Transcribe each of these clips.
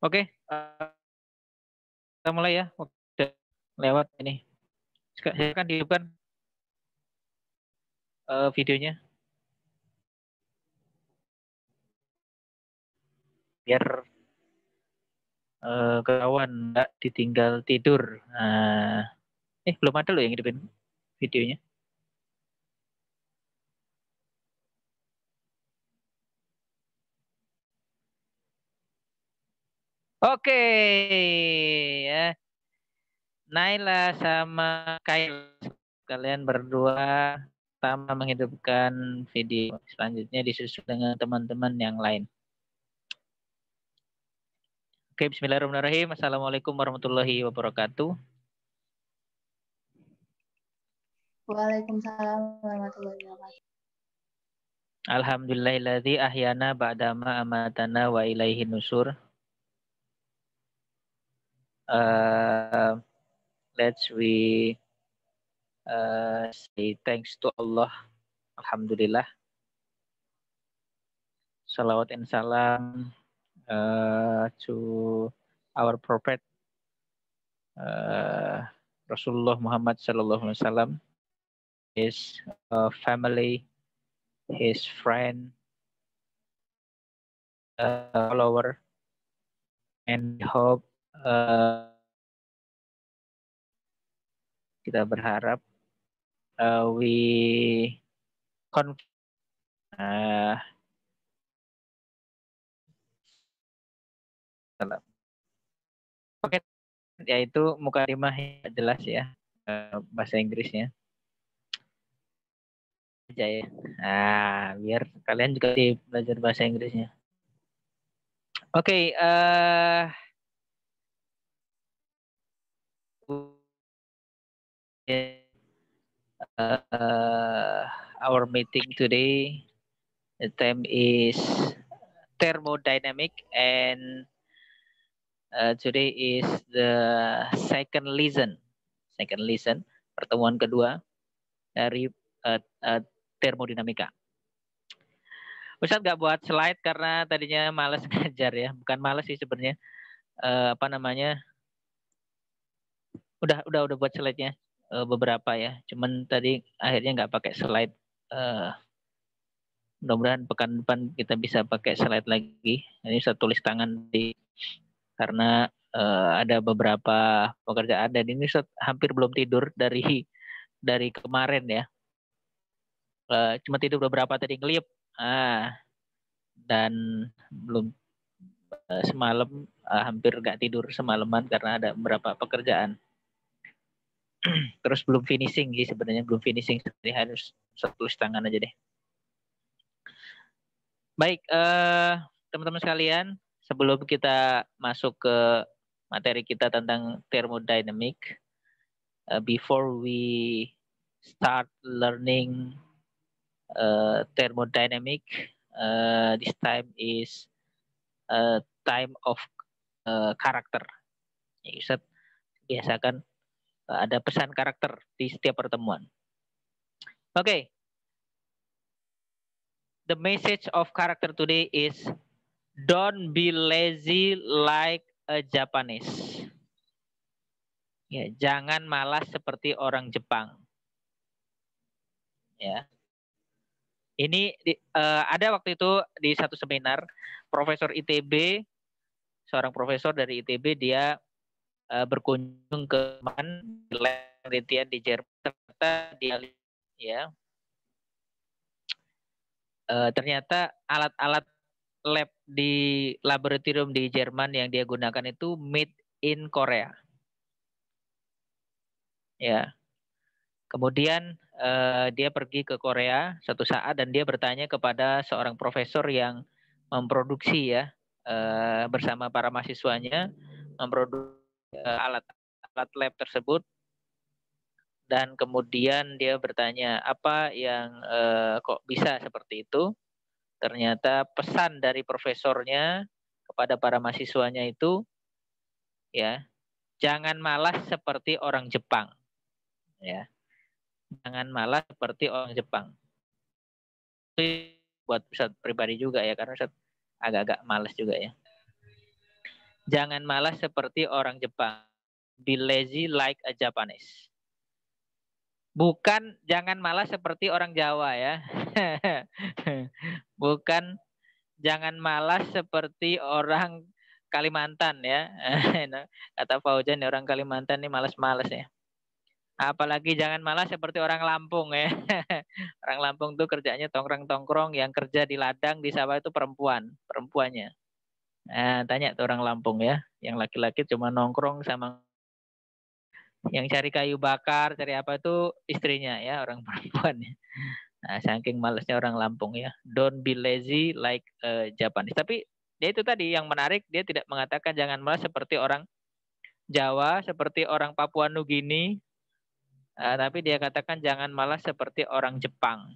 Oke, kita mulai ya. Udah lewat ini. Silakan dihidupkan videonya biar kawan nggak ditinggal tidur. Belum ada loh yang hidupin videonya. Oke, ya. Naila sama Kyle, kalian berdua pertama menghidupkan video. Selanjutnya disusul dengan teman-teman yang lain. Oke, bismillahirrahmanirrahim. Assalamualaikum warahmatullahi wabarakatuh. Waalaikumsalam warahmatullahi wabarakatuh. Alhamdulillahilladzi ahyana ba'dama amatana wa ilaihi nusur. Let's we say thanks to Allah. Alhamdulillah. Salawat and salam to our prophet Rasulullah Muhammad sallallahu alaihi wasallam, his family, his friend, follower, and hope kita berharap we Oke, yaitu mukadimah yang jelas ya, bahasa Inggrisnya aja ya. Biar kalian juga belajar bahasa Inggrisnya. Oke, our meeting today, the theme is thermodynamic, and today is the second lesson, pertemuan kedua dari termodinamika. Ustadz nggak buat slide karena tadinya males ngajar ya, bukan males sih sebenarnya. Udah buat slide-nya beberapa ya, cuman tadi akhirnya nggak pakai slide. Mudah-mudahan pekan depan kita bisa pakai slide lagi. Ini saya tulis tangan karena ada beberapa pekerjaan dan ini hampir belum tidur dari kemarin ya. Cuma tidur beberapa tadi ngeliup. Dan belum semalam hampir nggak tidur semalaman karena ada beberapa pekerjaan. Terus belum finishing sih sebenarnya, jadi harus tulis tangan aja deh. Baik, teman-teman sekalian, sebelum kita masuk ke materi kita tentang thermodynamic, before we start learning thermodynamic, this time is time of karakter. Ustaz biasakan ada pesan karakter di setiap pertemuan. Okay. The message of character today is don't be lazy like a Japanese. Ya, jangan malas seperti orang Jepang. Ya. Ini ada waktu itu di satu seminar Profesor ITB, seorang profesor dari ITB, dia berkunjung ke penelitian di Jerman. Dia ya ternyata alat-alat lab di laboratorium di Jerman yang dia gunakan itu made in Korea. Ya. Kemudian dia pergi ke Korea suatu saat dan dia bertanya kepada seorang profesor yang memproduksi ya bersama para mahasiswanya memproduksi alat lab tersebut. Dan kemudian dia bertanya apa yang kok bisa seperti itu. Ternyata pesan dari profesornya kepada para mahasiswanya itu ya, jangan malas seperti orang Jepang. Ya. Jangan malas seperti orang Jepang. Itu buat Ustadz pribadi juga ya, karena Ustadz agak-agak malas juga ya. Jangan malas seperti orang Jepang. Be lazy like a Japanese. Bukan jangan malas seperti orang Jawa ya. Bukan jangan malas seperti orang Kalimantan ya. Kata Fauzan orang Kalimantan ini malas-malas ya. Apalagi jangan malas seperti orang Lampung ya. Orang Lampung tuh kerjanya tongkrong-tongkrong, yang kerja di ladang di sawah itu perempuannya. Nah, tanya tuh orang Lampung ya, yang laki-laki cuma nongkrong sama yang cari kayu bakar, cari apa itu istrinya ya, orang perempuan ya. Nah, saking malasnya orang Lampung ya. Don't be lazy like Japanese. Tapi dia itu tadi yang menarik, dia tidak mengatakan jangan malas seperti orang Jawa, seperti orang Papua Nugini, tapi dia katakan jangan malas seperti orang Jepang.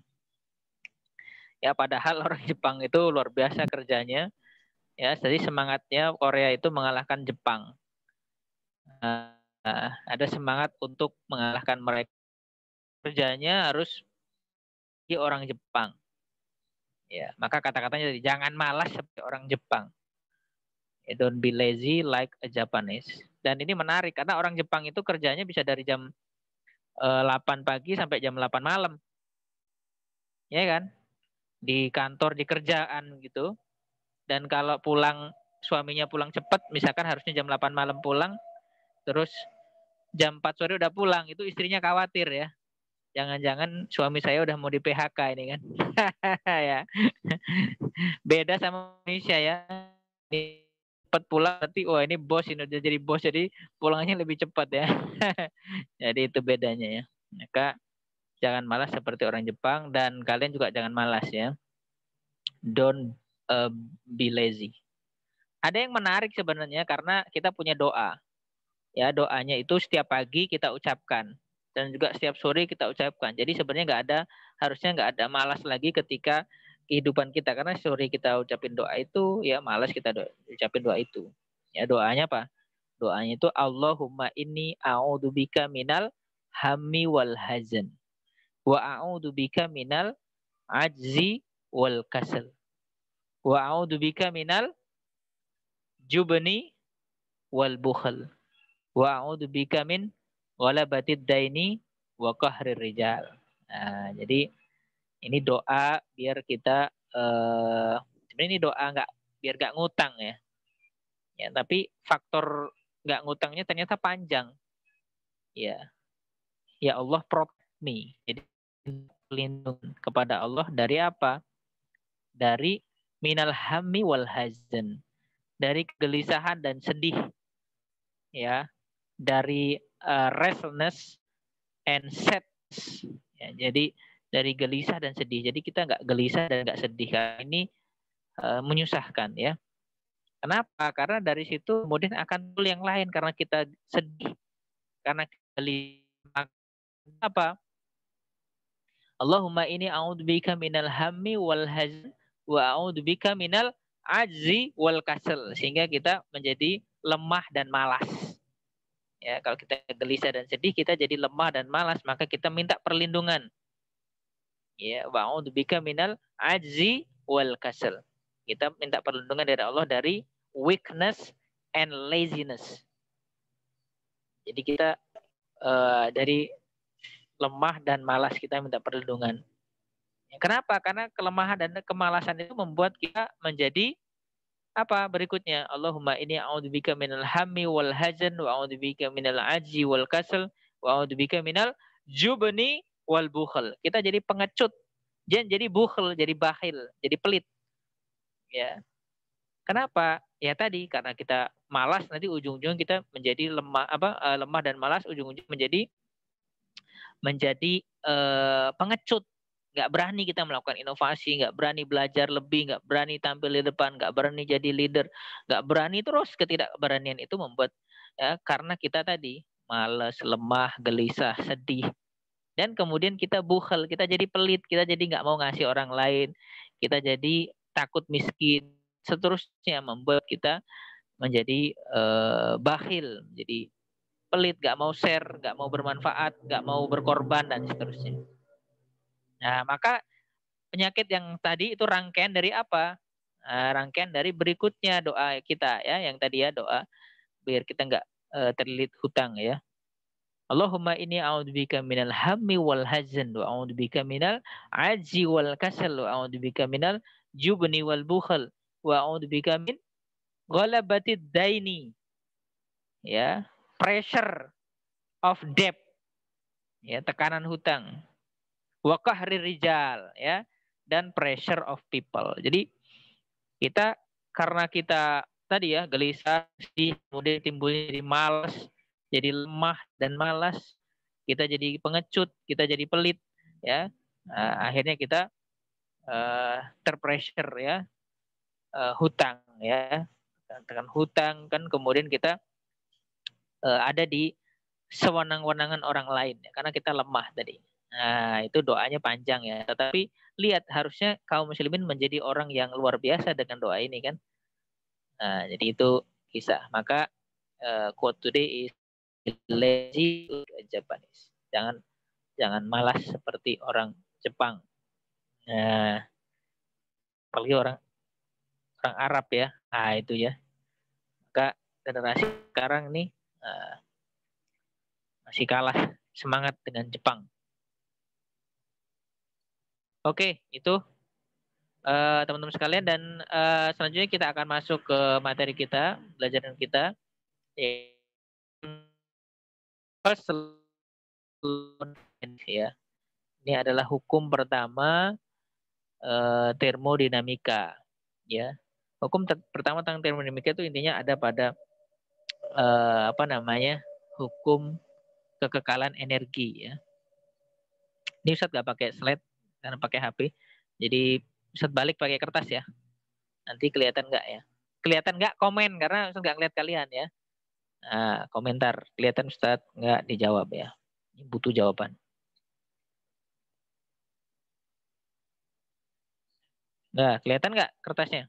Ya, padahal orang Jepang itu luar biasa kerjanya. Ya, jadi semangatnya Korea itu mengalahkan Jepang. Ada semangat untuk mengalahkan mereka. Kerjanya harus di orang Jepang. Ya, maka kata-katanya tadi jangan malas seperti orang Jepang. Don't be lazy like a Japanese. Dan ini menarik karena orang Jepang itu kerjanya bisa dari jam 8 pagi sampai jam 8 malam. Ya kan? Di kantor, di kerjaan gitu. Dan kalau pulang, suaminya pulang cepat, misalkan harusnya jam 8 malam pulang, terus jam 4 sore udah pulang, itu istrinya khawatir ya. Jangan-jangan suami saya udah mau di PHK ini kan. Ya. Beda sama Indonesia ya. Ini cepat pulang nanti, wah ini bos, ini udah jadi bos, jadi pulangnya lebih cepat ya. Jadi itu bedanya ya. Maka jangan malas seperti orang Jepang, dan kalian juga jangan malas ya. Don't be lazy. Ada yang menarik sebenarnya karena kita punya doa. Ya, doanya itu setiap pagi kita ucapkan dan juga setiap sore kita ucapkan. Jadi sebenarnya harusnya nggak ada malas lagi ketika kehidupan kita, karena sore kita ucapin doa itu ya malas kita ucapin doa itu. Ya, doanya apa? Doanya itu Allahumma inni a'udzubika minal hammi wal hazan wa a'udzubika minal ajzi wal kasal wa a'udzubika minal jubni wal bukhl wa a'udzubika min ghalabatid daini wa qahrir rijal. Nah, jadi ini doa biar kita sebenarnya ini doa nggak biar nggak ngutang ya. Ya, tapi faktor nggak ngutangnya ternyata panjang. Ya. Ya Allah protect me. Jadi lindung kepada Allah dari apa? Dari minal hammi wal hazan. Dari kegelisahan dan sedih. Ya, dari restlessness and sadness. Ya, jadi dari gelisah dan sedih. Jadi kita nggak gelisah dan nggak sedih. Ini menyusahkan ya. Kenapa? Karena dari situ kemudian akan muncul yang lain karena kita sedih, karena gelisah. Apa? Allahumma ini a'udzubika minal hammi wal hazan wa a'udzubika minal ajzi wal kasal, sehingga kita menjadi lemah dan malas. Ya, kalau kita gelisah dan sedih, kita jadi lemah dan malas, maka kita minta perlindungan. Ya, wa'udzubika minal ajzi wal kasal. Kita minta perlindungan dari Allah dari weakness and laziness. Jadi kita dari lemah dan malas kita minta perlindungan. Kenapa? Karena kelemahan dan kemalasan itu membuat kita menjadi apa berikutnya? Allahumma inni a'udzubika minal hammi wal hazan wa a'udzubika minal ajzi wal kasal wa a'udzubika minal jubni wal bukhl. Kita jadi pengecut, jangan jadi bukhl, jadi bakhil, jadi pelit. Ya. Kenapa? Ya tadi karena kita malas, nanti ujung-ujung kita menjadi lemah dan malas, ujung-ujung menjadi pengecut. Nggak berani kita melakukan inovasi, nggak berani belajar lebih, nggak berani tampil di depan, nggak berani jadi leader, nggak berani terus. Ketidakberanian itu membuat ya, karena kita tadi malas, lemah, gelisah, sedih, dan kemudian kita bukhel, kita jadi pelit, kita jadi nggak mau ngasih orang lain, kita jadi takut miskin, seterusnya membuat kita menjadi bakhil, jadi pelit, nggak mau share, nggak mau bermanfaat, nggak mau berkorban dan seterusnya. Nah, maka penyakit yang tadi itu rangkaian dari apa? rangkaian dari berikutnya doa kita ya, yang tadi ya, doa biar kita nggak terlilit hutang ya. Allahumma inni a'udzubika minal hammi wal hazan wa a'udzubika minal ajzi wal kasal wa a'udzubika minal jubni wal bukhal wa a'udzubika min ghalabatid daini, ya, pressure of debt, ya, tekanan hutang, wa qahri rijal, ya, dan pressure of people. Jadi kita, karena kita tadi ya gelisah, kemudian timbulnya jadi malas, jadi lemah dan malas, kita jadi pengecut, kita jadi pelit, ya. Nah, akhirnya kita terpressure ya, hutang ya, dengan hutang kan, kemudian kita ada di sewenang-wenangan orang lain ya, karena kita lemah tadi. Nah, itu doanya panjang ya. Tetapi lihat, harusnya kaum muslimin menjadi orang yang luar biasa dengan doa ini kan. Nah, jadi itu kisah. Maka quote today is lazy Japanese. Jangan malas seperti orang Jepang. Nah, apalagi orang Arab ya. Nah, itu ya. Maka generasi sekarang nih masih kalah semangat dengan Jepang. Oke, itu teman-teman sekalian, dan selanjutnya kita akan masuk ke materi kita, pelajaran kita. First ya. Ini adalah hukum pertama termodinamika, ya. Hukum pertama tentang termodinamika itu intinya ada pada hukum kekekalan energi, ya. Ini Ustadz nggak pakai slide karena pakai HP. Jadi Ustadz balik pakai kertas ya. Nanti kelihatan nggak ya? Kelihatan nggak, komen, karena Ustadz nggak ngeliat kalian ya. Nah, komentar kelihatan Ustadz nggak dijawab ya. Ini butuh jawaban. Nah, kelihatan nggak kertasnya?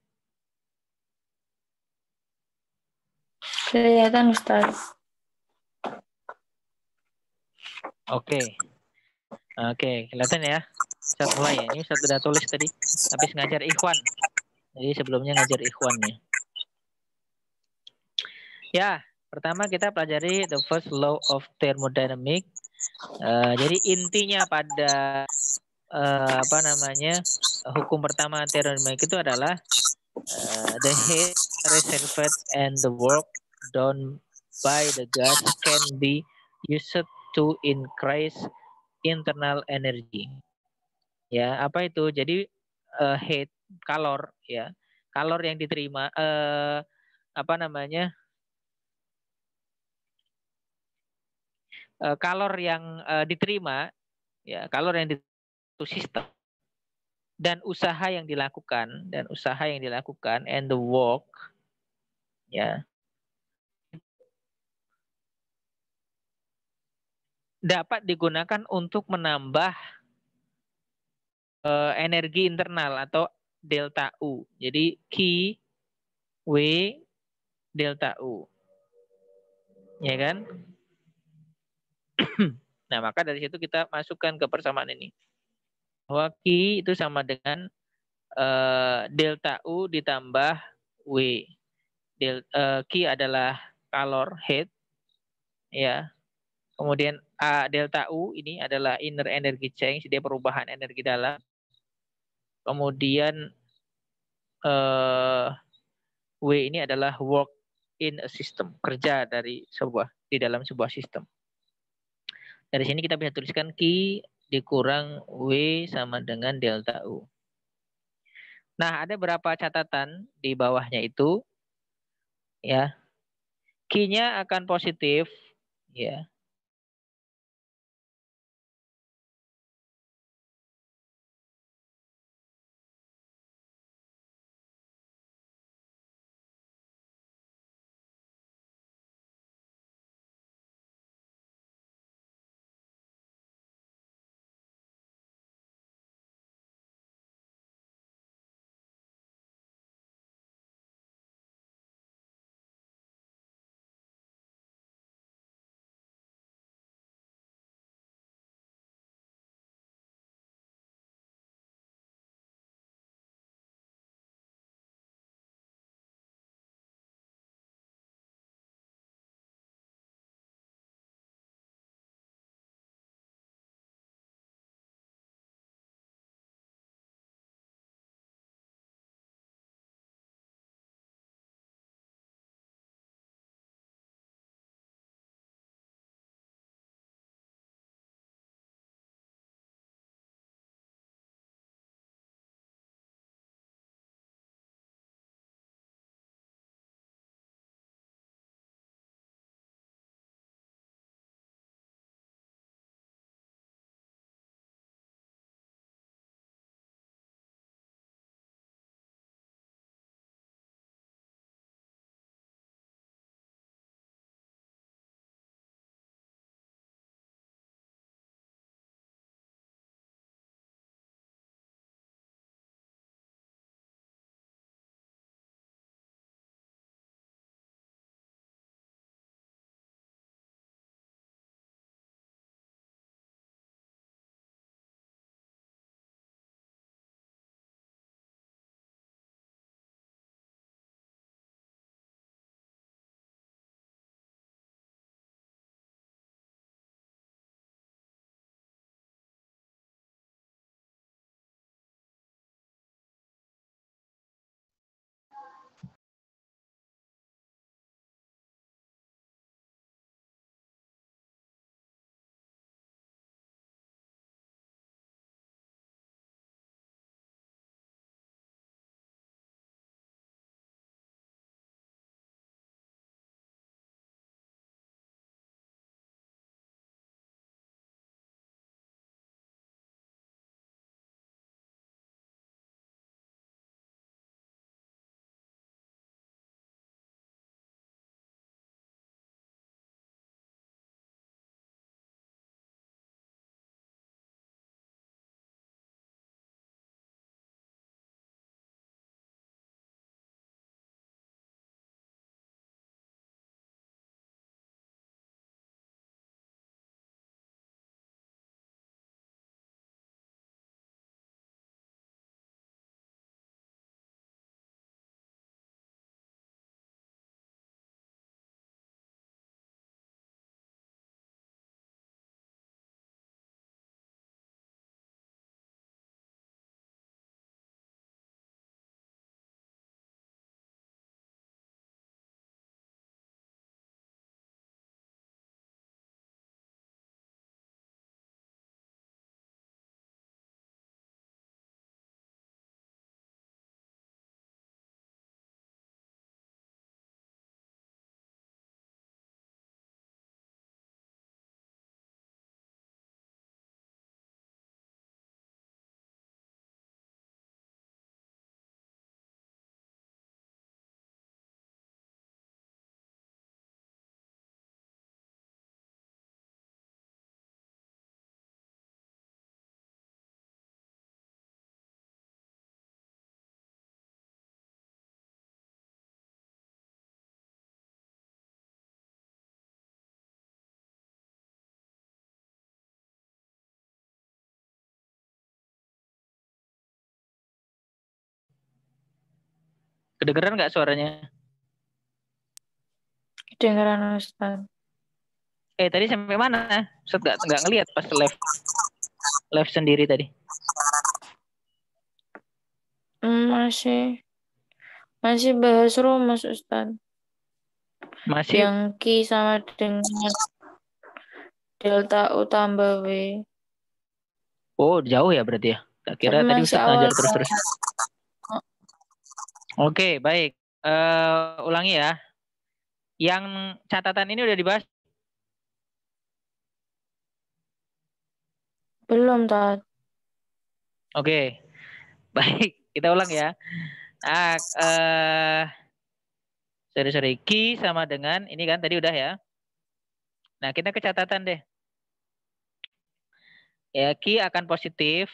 Kelihatan Ustaz. Oke. Oke, kelihatan ya. Ustadz mulai ya. Ini Ustadz udah tulis tadi. Habis ngajar ikhwan. Jadi sebelumnya ngajar ikhwannya. Ya, pertama kita pelajari the first law of thermodynamic. Jadi intinya pada hukum pertama thermodynamic itu adalah the heat reserved and the work done by the gas can be used to increase internal energy. Ya, apa itu? Jadi heat, kalor ya. Kalor yang diterima kalor yang diterima, ya, kalor yang diterima sistem, dan usaha yang dilakukan and the work, ya, dapat digunakan untuk menambah energi internal atau delta U. Jadi Q W delta U, ya kan? Nah, maka dari situ kita masukkan ke persamaan ini, bahwa Q itu sama dengan delta U ditambah W. Q adalah kalor heat, ya. Kemudian delta U ini adalah inner energy change, dia perubahan energi dalam. Kemudian W ini adalah work in a system, kerja di dalam sebuah sistem. Dari sini kita bisa tuliskan Q dikurang W sama dengan delta U. Nah, ada beberapa catatan di bawahnya itu, ya. Q-nya akan positif, ya. Kedengeran nggak suaranya? Kedengeran Ustaz. Tadi sampai mana? Ustaz nggak ngelihat pas live sendiri tadi. Masih bahas rumus Ustaz. Masih. Yang Q sama dengan delta U tambah W. Oh, jauh ya berarti ya. Tak kira Tapi tadi masih Ustaz awal ngajar terus-terus. Oke, baik. Ulangi ya. Yang catatan ini udah dibahas? Belum, Tat. Oke. Baik, kita ulang ya. Sorry. Q sama dengan, ini kan tadi udah ya. Nah, kita ke catatan deh. Ya, Q akan positif.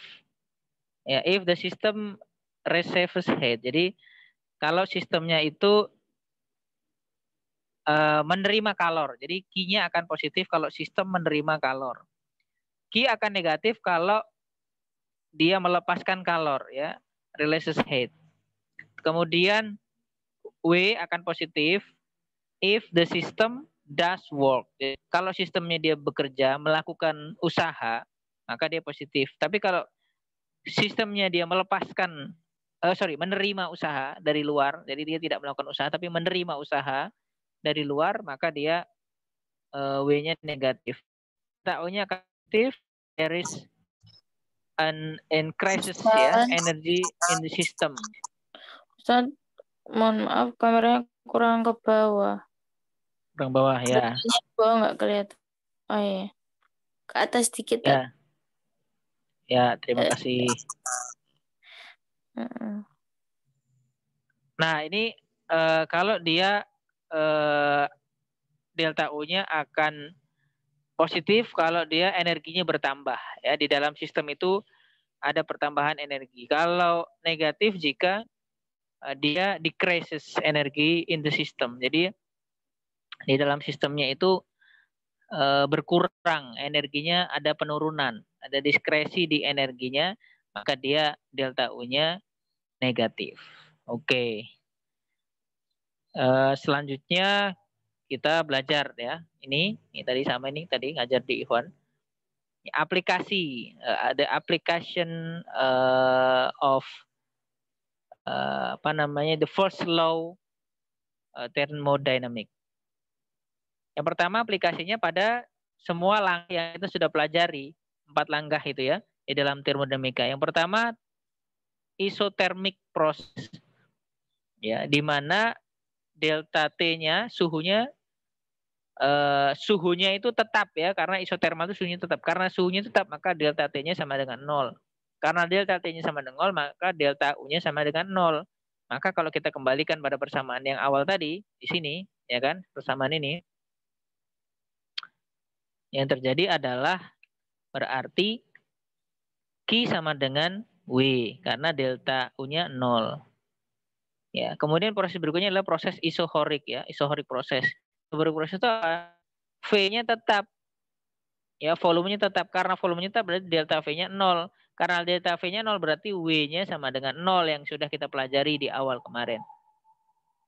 Ya, if the system receives heat. Jadi, kalau sistemnya itu menerima kalor. Jadi, Q-nya akan positif kalau sistem menerima kalor. Q akan negatif kalau dia melepaskan kalor, ya. Releases heat. Kemudian, W akan positif if the system does work. Jadi, kalau sistemnya dia bekerja, melakukan usaha, maka dia positif. Tapi kalau sistemnya dia menerima usaha dari luar, jadi dia tidak melakukan usaha, tapi menerima usaha dari luar, maka dia W-nya negatif. O-nya negatif, there is an increases ya energy in the system. Ustaz, mohon maaf kameranya kurang ke bawah. Kurang bawah ya. Bawah nggak kelihatan. Oh iya. Ke atas dikit. Ya. Ya, terima kasih. Nah, ini kalau dia delta U-nya akan positif kalau dia energinya bertambah. Ya, di dalam sistem itu ada pertambahan energi. Kalau negatif jika dia decreases energi in the system. Jadi di dalam sistemnya itu berkurang energinya, ada penurunan, ada diskresi di energinya, maka dia delta U-nya negatif. Oke. Selanjutnya kita belajar ya. Ini tadi sama ini tadi ngajar di Ikhwan. Aplikasi ada application of the first law thermodynamic. Yang pertama aplikasinya pada semua langkah yang kita sudah pelajari, 4 langkah itu ya di dalam termodinamika. Yang pertama isothermic process. Ya, di mana delta T-nya suhunya itu tetap ya, karena isotermal itu suhunya tetap. Karena suhunya tetap maka delta T-nya sama dengan 0. Karena delta T-nya sama dengan 0 maka delta U-nya sama dengan 0. Maka kalau kita kembalikan pada persamaan yang awal tadi di sini ya kan, persamaan ini yang terjadi adalah berarti Q sama dengan W karena delta U-nya 0. Ya, kemudian proses berikutnya adalah proses isohorik ya, isohorik proses. Isohorik proses itu V-nya tetap. Ya, volumenya tetap. Karena volumenya tetap berarti delta V-nya 0. Karena delta V-nya 0 berarti W-nya sama dengan 0 yang sudah kita pelajari di awal kemarin.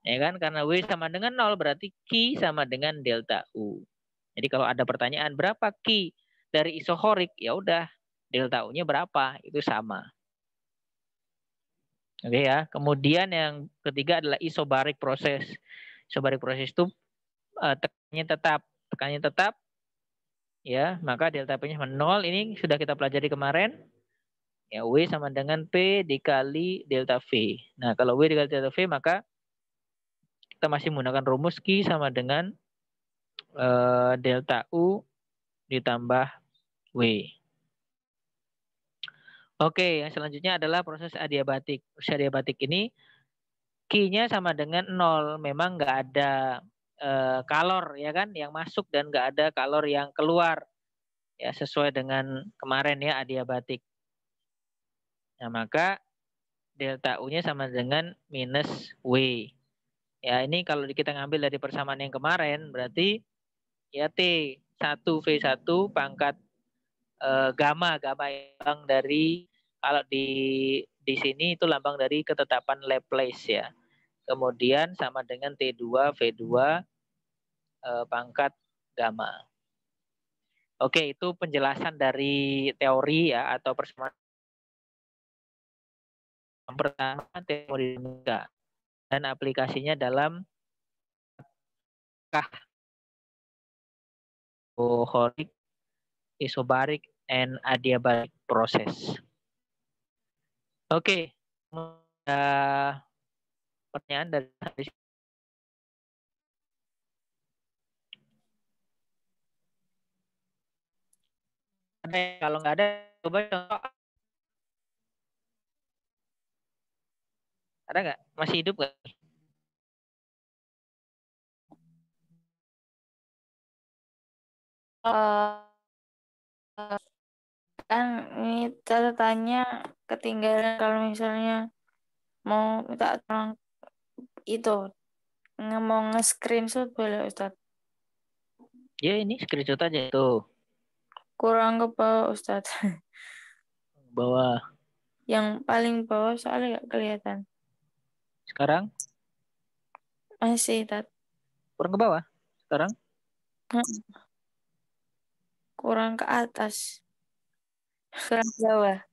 Ya kan? Karena W sama dengan 0 berarti Q sama dengan delta U. Jadi kalau ada pertanyaan berapa Q dari isohorik, ya udah delta U-nya berapa, itu sama. Oke ya. Kemudian yang ketiga adalah isobaric proses. Isobaric proses itu tekanannya tetap ya, maka delta P-nya sama 0. Ini sudah kita pelajari kemarin. Ya, W sama dengan P dikali delta V. Nah, kalau W dikali delta V maka kita masih menggunakan rumus Q sama dengan delta U ditambah W. Oke, yang selanjutnya adalah proses adiabatik. Proses adiabatik ini Q-nya sama dengan 0. Memang nggak ada kalor ya kan yang masuk dan nggak ada kalor yang keluar. Ya, sesuai dengan kemarin ya adiabatik. Nah, maka delta U-nya sama dengan minus W. Ya, ini kalau kita ngambil dari persamaan yang kemarin berarti ya T1V1 pangkat gamma lambang dari, kalau di sini itu lambang dari ketetapan Laplace ya. kemudian sama dengan T2 V2 pangkat gamma. Oke, itu penjelasan dari teori ya atau persamaan. Yang pertama termodinamika dan aplikasinya dalam alkoholik, isobarik, and adiabarik proses. Oke, pertanyaan dari kalau nggak ada coba contoh. Ada nggak? Masih hidup nggak? Kan ini catatannya ketinggalan kalau misalnya mau minta tolong itu mau nge-screenshot boleh Ustadz. Ya ini screenshot aja tuh. Kurang ke bawah Ustadz. Bawah. Yang paling bawah soalnya nggak kelihatan. Sekarang? Masih Ustadz. Kurang ke bawah? Sekarang? Kurang ke atas. Kurang ke bawah.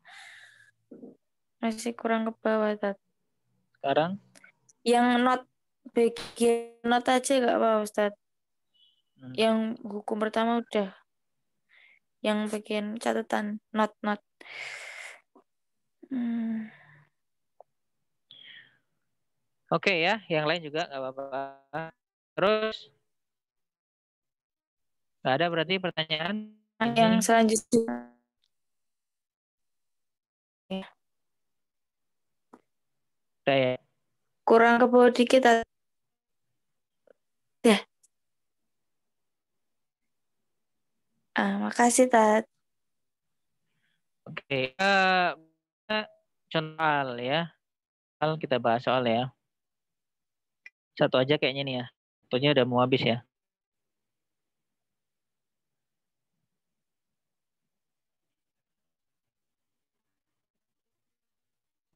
Masih kurang ke bawah Ustadz. Sekarang? Yang bagian not aja nggak apa Ustadz. Yang hukum pertama udah. Yang bagian catatan not. Oke ya, yang lain juga nggak apa-apa. Terus nggak ada berarti pertanyaan Yang ini. selanjutnya Udah ya. kurang ke bawah dikit ya. Makasih Tat. Oke, contoh hal ya. Hal kita bahas soal ya. Satu aja kayaknya nih ya. Satunya udah mau habis ya.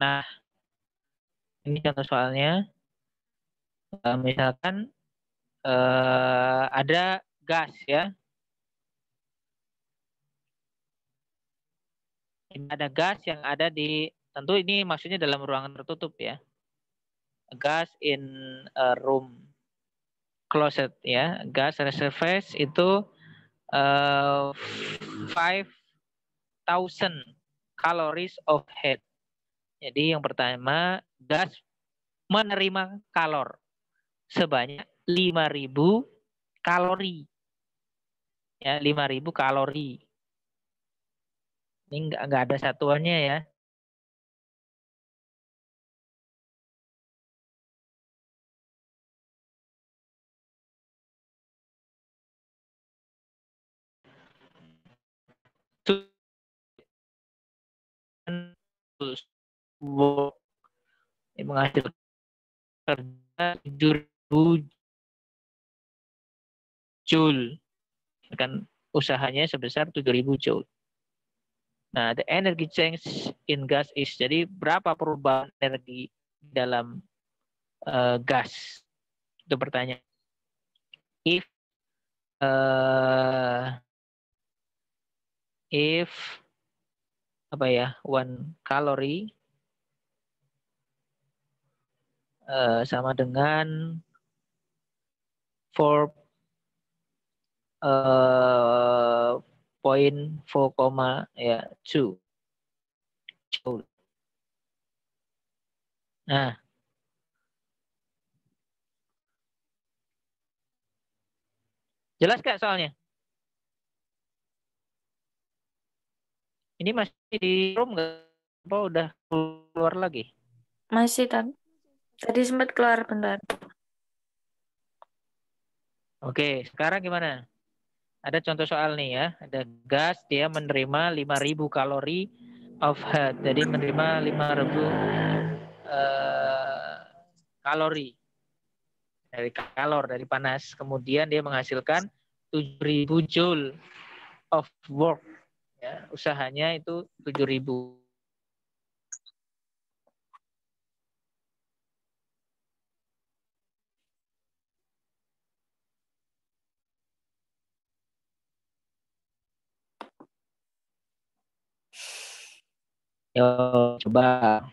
Nah, ini contoh soalnya. Misalkan ada gas ya. Ini ada gas yang ada di, tentu ini maksudnya dalam ruangan tertutup ya. Gas in a room closet ya. Gas reservoirs itu 5,000 calories of heat. Jadi yang pertama, gas menerima kalor sebanyak 5.000 kalori. Ya, 5.000 kalori. Ini nggak ada satuannya ya. Menghasilkan kerja 7.000 joule. Kan usahanya sebesar 7.000 joule. Nah, the energy change in gas is, jadi berapa perubahan energi dalam gas? Itu pertanyaan. If apa ya, 1 kalori sama dengan 4.4,2 joule. Nah, jelas gak soalnya? Ini masih di room nggak? Apa udah keluar lagi? Masih tadi sempat keluar bentar. Oke, sekarang gimana? Ada contoh soal nih ya. Ada gas, dia menerima 5.000 kalori of heat. Jadi menerima 5.000 kalori dari kalor, dari panas. Kemudian dia menghasilkan 7.000 joule of work. Ya, usahanya itu 7.000. . . . . . . . . . . . . . . . . . . . . . . . . . . . . . . . . . . . . . . . . . . . . . . . . . . . . . . . . . . Yo, coba.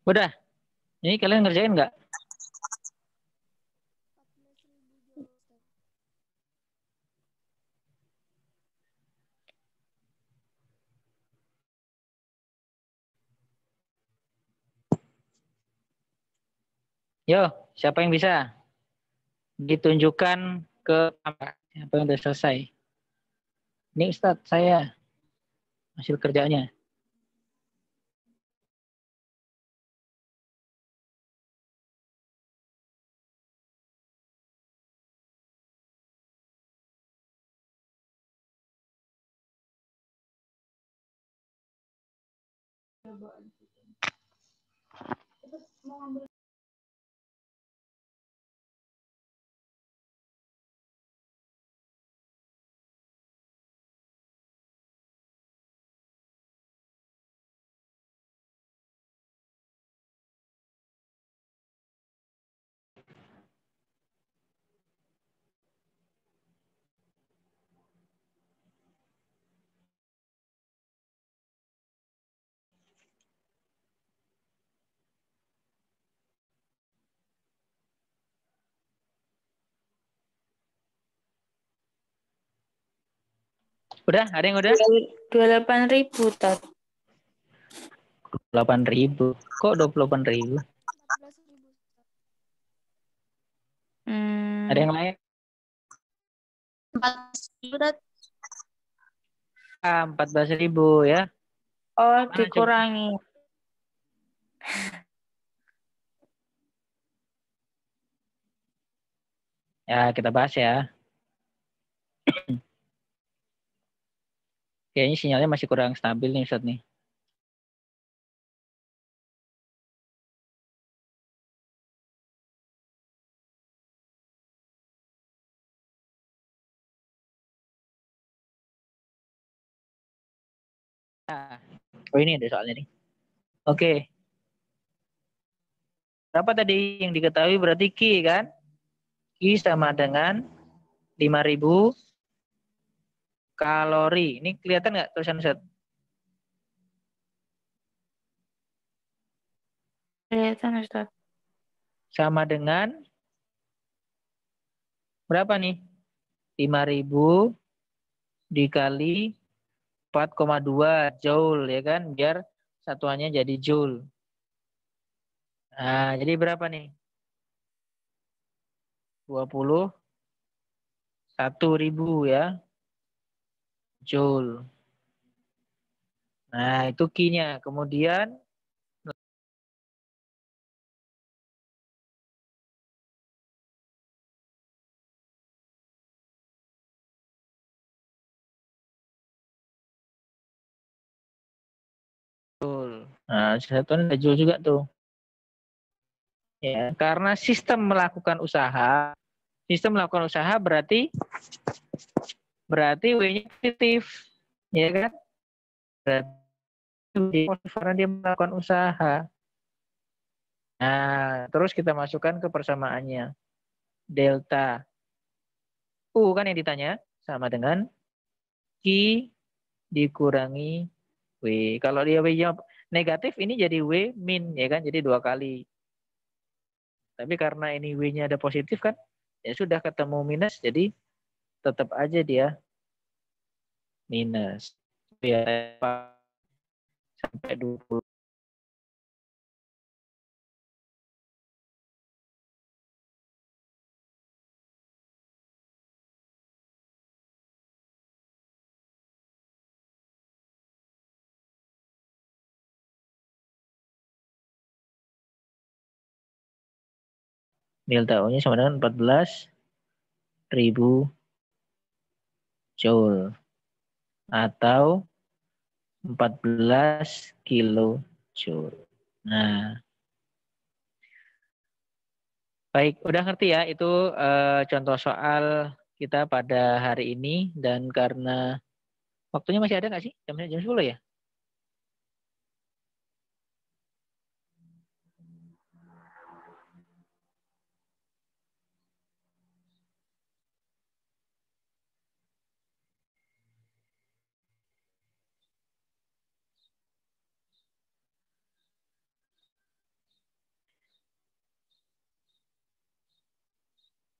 Udah. Ini kalian ngerjain nggak? Yo, siapa yang bisa? Ditunjukkan ke apa? Siapa yang udah selesai? Ini Ustadz, saya hasil kerjanya. Udah? Ada yang udah? 28.000 Tat. 8.000. Kok 28.000? 14.000. Ada yang lain? 14.000 Tat. 14.000 ya. Oh, Mana dikurangi. Ya, kita bahas ya. Kayaknya sinyalnya masih kurang stabil nih Ustadz nih. Oh ini ada soalnya nih. Oke. Berapa tadi yang diketahui berarti Q kan? Q sama dengan 5.000 kalori. Ini kelihatan nggak tulisan Ustadz? Kelihatan Ustaz. Sama dengan berapa nih? 5.000 dikali 4,2 joule ya kan? Biar satuannya jadi joule. Nah, jadi berapa nih? 21.000 ya. Joule. Nah, itu Q-nya. Kemudian Joule. Nah, satuan ada Joule juga tuh. Ya, karena sistem melakukan usaha berarti W-nya positif. Ya kan? Berarti karena dia melakukan usaha. Nah, terus kita masukkan ke persamaannya. Delta U kan yang ditanya, sama dengan Q dikurangi W. Kalau dia W-nya negatif, ini jadi W min, ya kan? Jadi 2 kali. Tapi karena ini W-nya ada positif kan, ya sudah ketemu minus, jadi tetap aja dia minus. Biar sampai 20. Delta U-nya sama dengan 14.000 joule atau 14 kilojoule. Nah, baik, udah ngerti ya itu contoh soal kita pada hari ini, dan karena waktunya masih ada nggak sih? Jam 10 ya?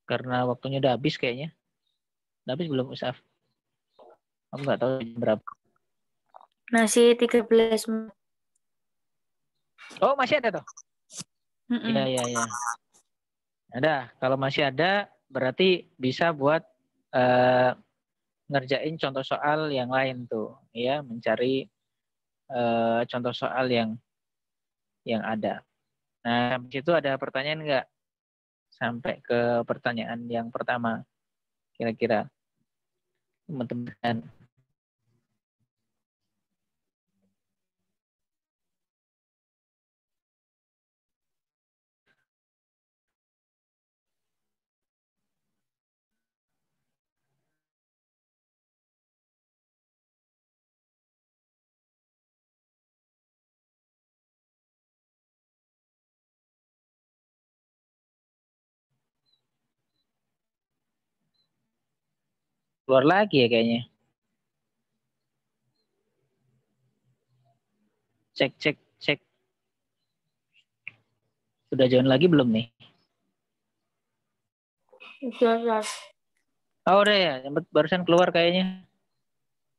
Karena waktunya udah habis kayaknya. Udah habis belum, Usaf? Aku nggak tahu jam berapa. Masih 13 menit. Oh, masih ada toh? Iya, iya, iya. Ada. Kalau masih ada, berarti bisa buat ngerjain contoh soal yang lain tuh, ya, mencari contoh soal yang ada. Nah, habis itu ada pertanyaan nggak? Sampai ke pertanyaan yang pertama, kira-kira teman-teman. Keluar lagi ya kayaknya. Cek, cek, cek. Sudah join lagi belum nih? Sudah. Oh, udah ya. Barusan keluar kayaknya.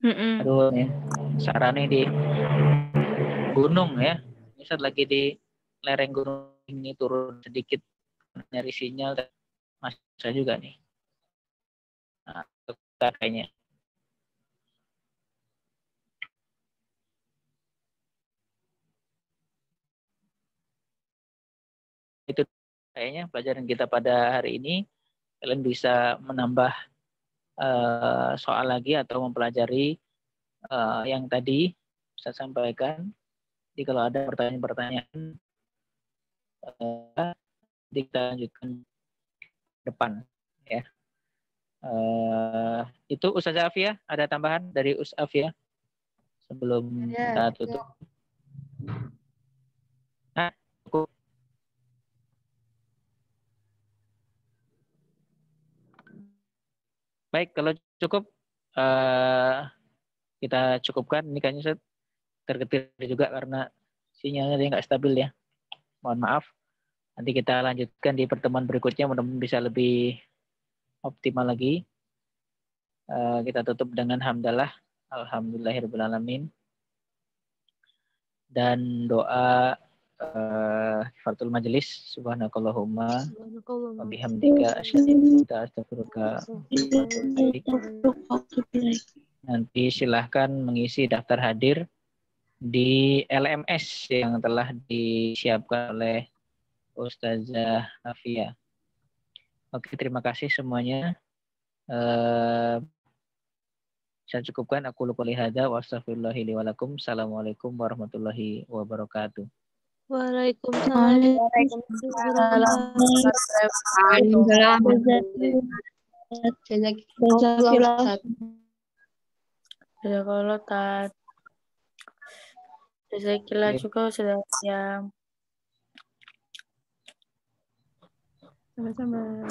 Aduh, nih. Sarane di gunung ya. Ini saat lagi di lereng gunung ini turun sedikit nyari sinyal. Masa juga nih. Nah, kayaknya. Itu kayaknya pelajaran kita pada hari ini. Kalian bisa menambah soal lagi atau mempelajari yang tadi saya sampaikan. Jadi kalau ada pertanyaan-pertanyaan, kita lanjutkan depan ya. Itu Ustazah Afia, ada tambahan dari Ustazah Afia sebelum kita tutup? Nah, cukup. Baik, kalau cukup kita cukupkan. Ini kayaknya tergetir juga karena sinyalnya dia nggak stabil ya. Mohon maaf. Nanti kita lanjutkan di pertemuan berikutnya, mudah-mudahan bisa lebih optimal lagi. Kita tutup dengan hamdalah, alhamdulillahirobbilalamin, dan doa kifaratul majelis. Subhanakallahumma wa bihamdika asyhadu an astaghfiruka. Nanti silahkan mengisi daftar hadir di LMS yang telah disiapkan oleh Ustazah Afia. Oke, terima kasih semuanya. Saya cukupkan. Aku lupa lihada wa astaghfirullahi li wa lakum. Assalamualaikum warahmatullahi wabarakatuh. Waalaikumsalam. Jazakallah juga sudah siap. Sama-sama.